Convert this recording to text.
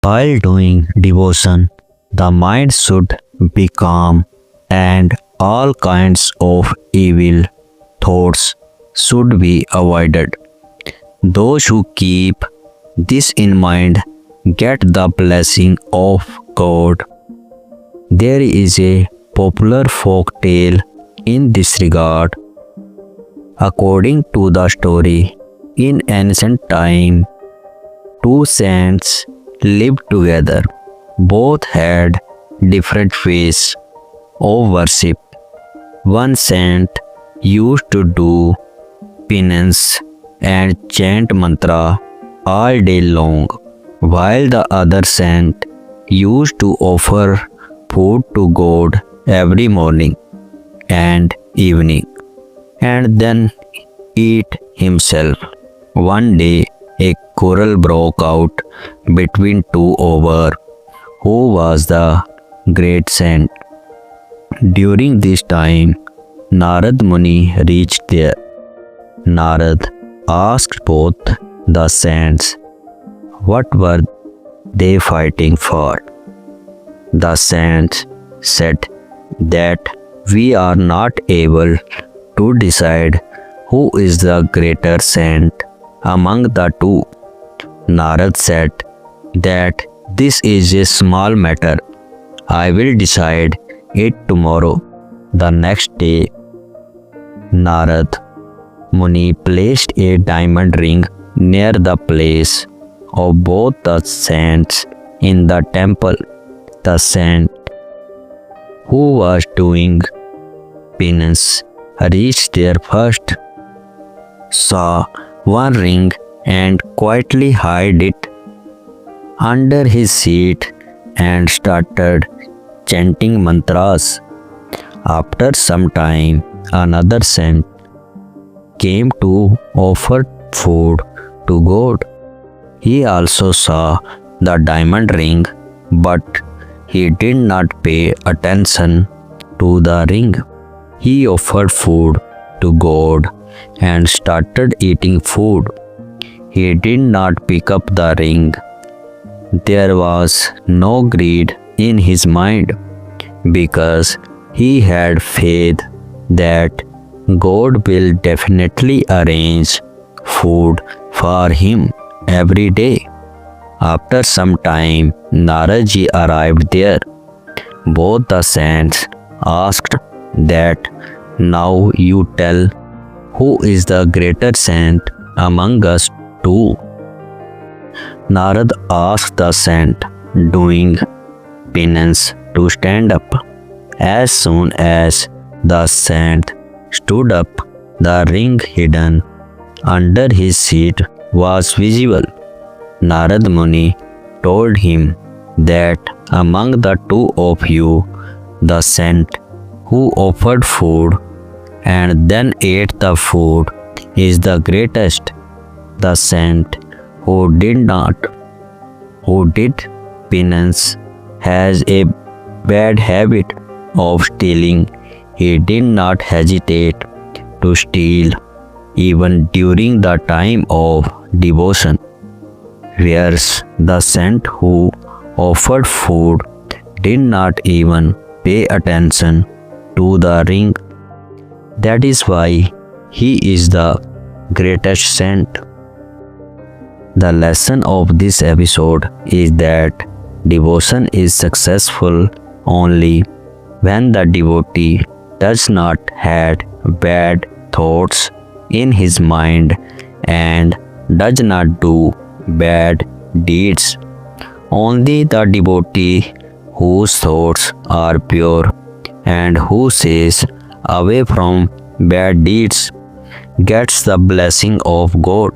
While doing devotion, the mind should be calm and all kinds of evil thoughts should be avoided. Those who keep this in mind get the blessing of God. There is a popular folk tale in this regard. According to the story, in ancient time, two saints lived together. Both had different ways of worship. One saint used to do penance and chant mantra all day long, while the other saint used to offer food to God every morning and evening, and then eat himself. One day, a quarrel broke out between two over who was the great saint. During this time, Narad Muni reached there. Narad asked both the saints what were they fighting for. The saints said that we are not able to decide who is the greater saint among the two. Narad said that this is a small matter. I will decide it tomorrow. The next day, Narad Muni placed a diamond ring near the place of both the saints in the temple. The saint who was doing penance reached there first, saw one ring and quietly hid it under his seat and started chanting mantras. After some time, another saint came to offer food to God. He also saw the diamond ring, but he did not pay attention to the ring. He offered food to God and started eating food. He did not pick up the ring. There was no greed in his mind because he had faith that God will definitely arrange food for him every day. After some time, Naradji arrived there. Both the saints asked that now you tell who is the greater saint among us two. Narad asked the saint doing penance to stand up. As soon as the saint stood up, the ring hidden under his seat was visible. Narad Muni told him that among the two of you, the saint who offered food and then ate the food is the greatest. The saint who did penance has a bad habit of stealing. He did not hesitate to steal even during the time of devotion. Whereas the saint who offered food did not even pay attention to the ring. That is why he is the greatest saint. The lesson of this episode is that devotion is successful only when the devotee does not have bad thoughts in his mind and does not do bad deeds. Only the devotee whose thoughts are pure and who stays away from bad deeds gets the blessing of God.